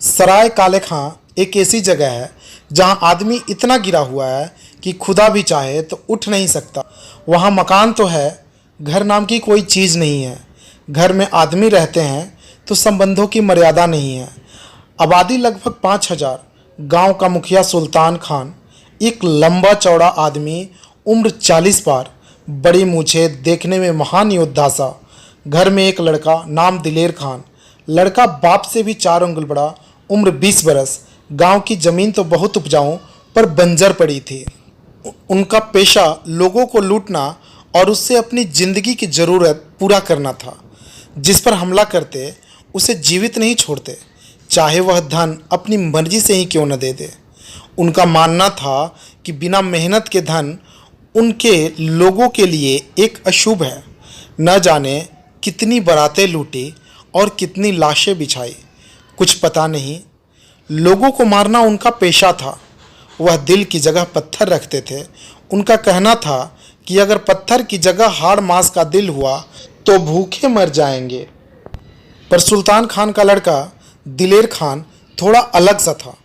सराय काले खां एक ऐसी जगह है जहां आदमी इतना गिरा हुआ है कि खुदा भी चाहे तो उठ नहीं सकता। वहां मकान तो है, घर नाम की कोई चीज़ नहीं है। घर में आदमी रहते हैं तो संबंधों की मर्यादा नहीं है। आबादी लगभग 5,000। गांव का मुखिया सुल्तान खान एक लंबा चौड़ा आदमी, उम्र 40 पार, बड़ी मूछें, देखने में महान योद्धा सा। घर में एक लड़का नाम दिलेर खान। लड़का बाप से भी 4 उंगल बड़ा, उम्र 20 बरस। गांव की ज़मीन तो बहुत उपजाऊ पर बंजर पड़ी थी। उनका पेशा लोगों को लूटना और उससे अपनी ज़िंदगी की ज़रूरत पूरा करना था। जिस पर हमला करते उसे जीवित नहीं छोड़ते, चाहे वह धन अपनी मर्जी से ही क्यों न दे दे। उनका मानना था कि बिना मेहनत के धन उनके लोगों के लिए एक अशुभ है। न जाने कितनी बारातें लूटी और कितनी लाशें बिछाई, कुछ पता नहीं। लोगों को मारना उनका पेशा था। वह दिल की जगह पत्थर रखते थे। उनका कहना था कि अगर पत्थर की जगह हाड़ मांस का दिल हुआ तो भूखे मर जाएंगे। पर सुल्तान खान का लड़का दिलेर खान थोड़ा अलग सा था।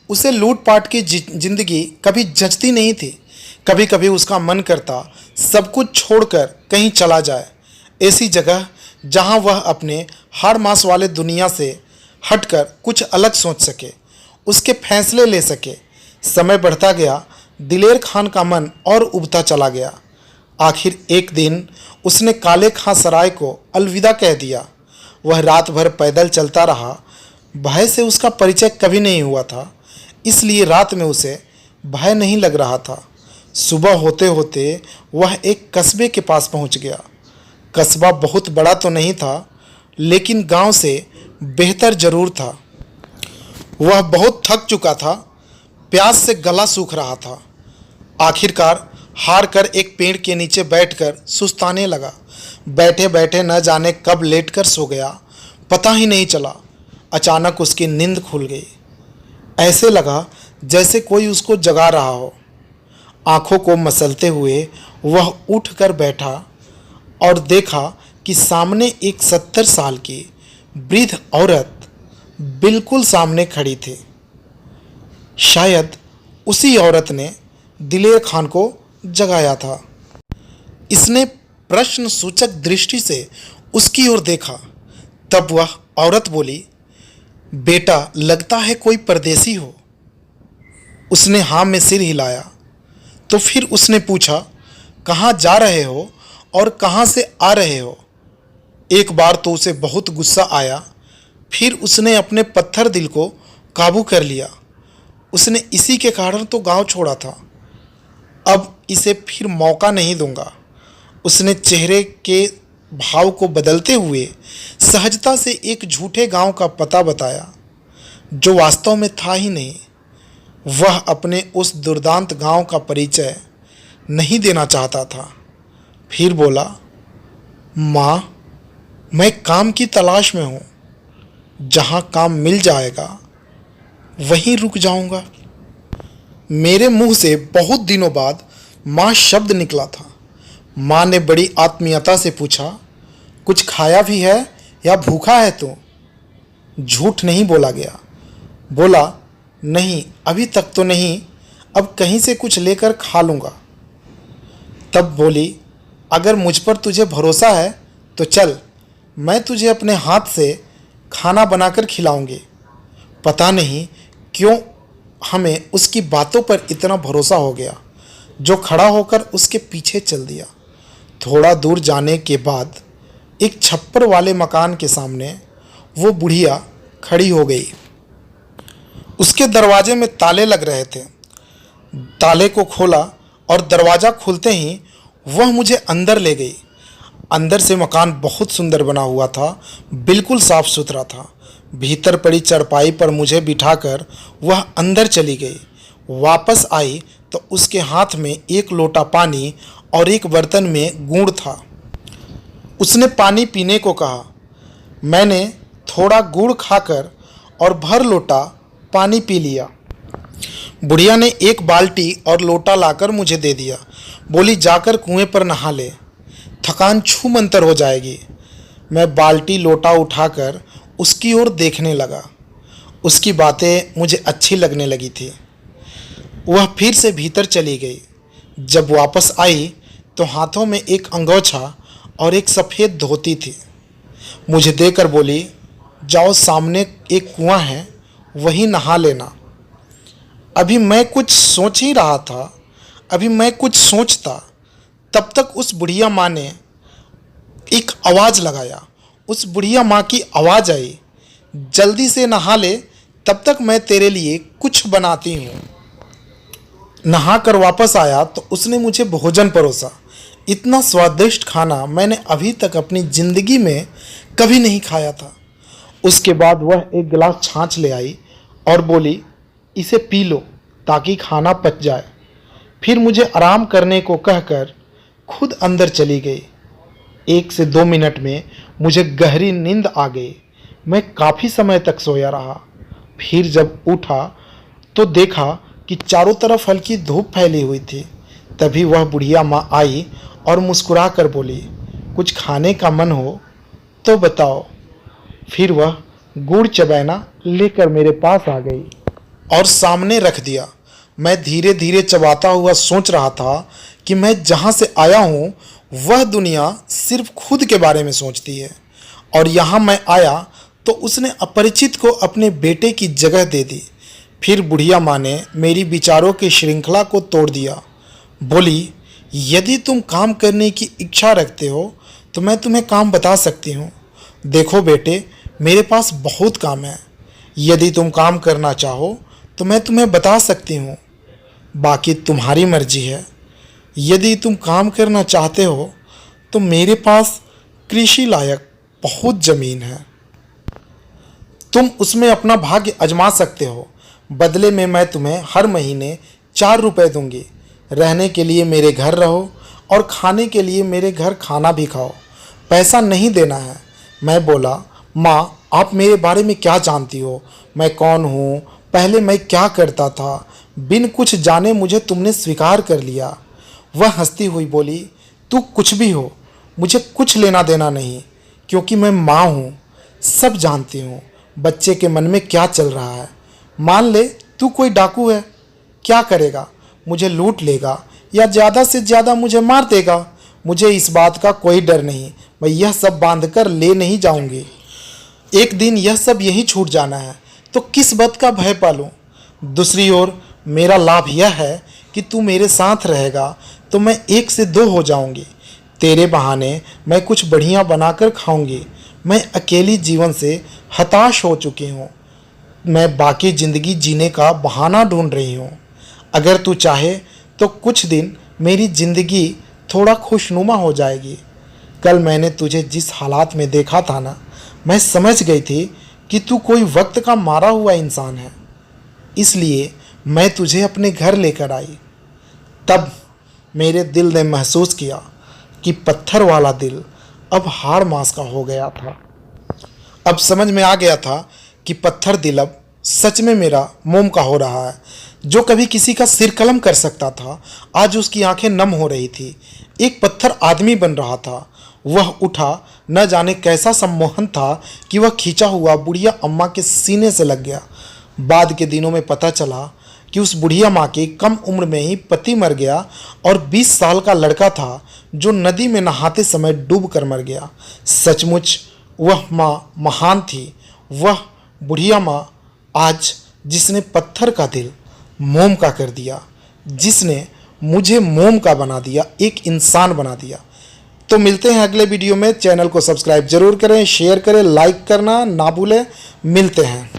उसे लूटपाट की जिंदगी कभी जचती नहीं थी। कभी कभी उसका मन करता सब कुछ छोड़कर कहीं चला जाए, ऐसी जगह जहां वह अपने हाड़ मांस वाले दुनिया से हटकर कुछ अलग सोच सके, उसके फैसले ले सके। समय बढ़ता गया, दिलेर खान का मन और उबता चला गया। आखिर एक दिन उसने काले खां सराय को अलविदा कह दिया। वह रात भर पैदल चलता रहा। भय से उसका परिचय कभी नहीं हुआ था, इसलिए रात में उसे भय नहीं लग रहा था। सुबह होते होते वह एक कस्बे के पास पहुंच गया। कस्बा बहुत बड़ा तो नहीं था, लेकिन गांव से बेहतर जरूर था। वह बहुत थक चुका था, प्यास से गला सूख रहा था। आखिरकार हार कर एक पेड़ के नीचे बैठकर सुस्ताने लगा। बैठे बैठे न जाने कब लेटकर सो गया, पता ही नहीं चला। अचानक उसकी नींद खुल गई। ऐसे लगा जैसे कोई उसको जगा रहा हो। आंखों को मसलते हुए वह उठकर बैठा और देखा कि सामने एक 70 साल की वृद्ध औरत बिल्कुल सामने खड़ी थी। शायद उसी औरत ने दिलेर खान को जगाया था। इसने प्रश्न सूचक दृष्टि से उसकी ओर देखा। तब वह औरत बोली, बेटा लगता है कोई परदेसी हो। उसने हाँ में सिर हिलाया। तो फिर उसने पूछा, कहाँ जा रहे हो और कहाँ से आ रहे हो? एक बार तो उसे बहुत गुस्सा आया, फिर उसने अपने पत्थर दिल को काबू कर लिया। उसने इसी के कारण तो गांव छोड़ा था, अब इसे फिर मौका नहीं दूंगा। उसने चेहरे के भाव को बदलते हुए सहजता से एक झूठे गांव का पता बताया, जो वास्तव में था ही नहीं। वह अपने उस दुर्दांत गांव का परिचय नहीं देना चाहता था। फिर बोला, माँ, मैं काम की तलाश में हूँ। जहाँ काम मिल जाएगा वहीं रुक जाऊँगा। मेरे मुंह से बहुत दिनों बाद माँ शब्द निकला था। माँ ने बड़ी आत्मीयता से पूछा, कुछ खाया भी है या भूखा है तू? झूठ नहीं बोला गया। बोला, नहीं अभी तक तो नहीं, अब कहीं से कुछ लेकर खा लूँगा। तब बोली, अगर मुझ पर तुझे भरोसा है तो चल, मैं तुझे अपने हाथ से खाना बनाकर खिलाऊंगी। पता नहीं क्यों हमें उसकी बातों पर इतना भरोसा हो गया, जो खड़ा होकर उसके पीछे चल दिया। थोड़ा दूर जाने के बाद एक छप्पर वाले मकान के सामने वो बुढ़िया खड़ी हो गई। उसके दरवाजे में ताले लग रहे थे। ताले को खोला और दरवाज़ा खुलते ही वह मुझे अंदर ले गई। अंदर से मकान बहुत सुंदर बना हुआ था, बिल्कुल साफ सुथरा था। भीतर पड़ी चरपाई पर मुझे बिठाकर वह अंदर चली गई। वापस आई तो उसके हाथ में एक लोटा पानी और एक बर्तन में गुड़ था। उसने पानी पीने को कहा। मैंने थोड़ा गुड़ खाकर और भर लोटा पानी पी लिया। बुढ़िया ने एक बाल्टी और लोटा लाकर मुझे दे दिया। बोली, जाकर कुएं पर नहा ले, थकान छू मंतर हो जाएगी। मैं बाल्टी लोटा उठाकर उसकी ओर देखने लगा। उसकी बातें मुझे अच्छी लगने लगी थी। वह फिर से भीतर चली गई। जब वापस आई तो हाथों में एक अंगोछा और एक सफ़ेद धोती थी। मुझे देकर बोली, जाओ सामने एक कुआं है, वहीं नहा लेना। अभी मैं कुछ सोच ही रहा था, अभी मैं कुछ सोचता, तब तक उस बुढ़िया माँ ने एक आवाज़ लगाया। उस बुढ़िया माँ की आवाज़ आई, जल्दी से नहा ले, तब तक मैं तेरे लिए कुछ बनाती हूँ। नहा कर वापस आया तो उसने मुझे भोजन परोसा। इतना स्वादिष्ट खाना मैंने अभी तक अपनी ज़िंदगी में कभी नहीं खाया था। उसके बाद वह एक गिलास छाछ ले आई और बोली, इसे पी लो ताकि खाना पच जाए। फिर मुझे आराम करने को कहकर खुद अंदर चली गई। 1 से 2 मिनट में मुझे गहरी नींद आ गई। मैं काफ़ी समय तक सोया रहा। फिर जब उठा तो देखा कि चारों तरफ हल्की धूप फैली हुई थी। तभी वह बुढ़िया माँ आई और मुस्कुरा कर बोली, कुछ खाने का मन हो तो बताओ। फिर वह गुड़ चबैना लेकर मेरे पास आ गई और सामने रख दिया। मैं धीरे धीरे चबाता हुआ सोच रहा था कि मैं जहाँ से आया हूँ वह दुनिया सिर्फ खुद के बारे में सोचती है, और यहाँ मैं आया तो उसने अपरिचित को अपने बेटे की जगह दे दी। फिर बुढ़िया माँ ने मेरी विचारों की श्रृंखला को तोड़ दिया। बोली, यदि तुम काम करने की इच्छा रखते हो तो मैं तुम्हें काम बता सकती हूँ। देखो बेटे, मेरे पास बहुत काम है। यदि तुम काम करना चाहो तो मैं तुम्हें बता सकती हूँ, बाकी तुम्हारी मर्जी है। यदि तुम काम करना चाहते हो तो मेरे पास कृषि लायक बहुत ज़मीन है, तुम उसमें अपना भाग्य आजमा सकते हो। बदले में मैं तुम्हें हर महीने 4 रुपए दूंगी। रहने के लिए मेरे घर रहो और खाने के लिए मेरे घर खाना भी खाओ, पैसा नहीं देना है। मैं बोला, माँ आप मेरे बारे में क्या जानती हो, मैं कौन हूँ, पहले मैं क्या करता था। बिन कुछ जाने मुझे तुमने स्वीकार कर लिया। वह हंसती हुई बोली, तू कुछ भी हो, मुझे कुछ लेना देना नहीं, क्योंकि मैं माँ हूँ, सब जानती हूँ बच्चे के मन में क्या चल रहा है। मान ले तू कोई डाकू है, क्या करेगा, मुझे लूट लेगा या ज़्यादा से ज़्यादा मुझे मार देगा। मुझे इस बात का कोई डर नहीं, मैं यह सब बांध कर ले नहीं जाऊंगी। एक दिन यह सब यहीं छूट जाना है तो किस बात का भय पालूं। दूसरी ओर मेरा लाभ यह है कि तू मेरे साथ रहेगा तो मैं 1 से 2 हो जाऊंगी। तेरे बहाने मैं कुछ बढ़िया बनाकर खाऊंगी। मैं अकेली जीवन से हताश हो चुकी हूँ। मैं बाकी ज़िंदगी जीने का बहाना ढूंढ रही हूँ। अगर तू चाहे तो कुछ दिन मेरी ज़िंदगी थोड़ा खुशनुमा हो जाएगी। कल मैंने तुझे जिस हालात में देखा था ना, मैं समझ गई थी कि तू कोई वक्त का मारा हुआ इंसान है, इसलिए मैं तुझे अपने घर लेकर आई। तब मेरे दिल ने महसूस किया कि पत्थर वाला दिल अब हाड़ मांस का हो गया था। अब समझ में आ गया था कि पत्थर दिल अब सच में मेरा मोम का हो रहा है। जो कभी किसी का सिर कलम कर सकता था, आज उसकी आंखें नम हो रही थी। एक पत्थर आदमी बन रहा था। वह उठा, न जाने कैसा सम्मोहन था कि वह खींचा हुआ बुढ़िया अम्मा के सीने से लग गया। बाद के दिनों में पता चला कि उस बुढ़िया माँ के कम उम्र में ही पति मर गया और 20 साल का लड़का था जो नदी में नहाते समय डूब कर मर गया। सचमुच वह माँ महान थी, वह बुढ़िया माँ आज जिसने पत्थर का दिल मोम का कर दिया, जिसने मुझे मोम का बना दिया, एक इंसान बना दिया। तो मिलते हैं अगले वीडियो में। चैनल को सब्सक्राइब जरूर करें, शेयर करें, लाइक करना ना भूलें। मिलते हैं।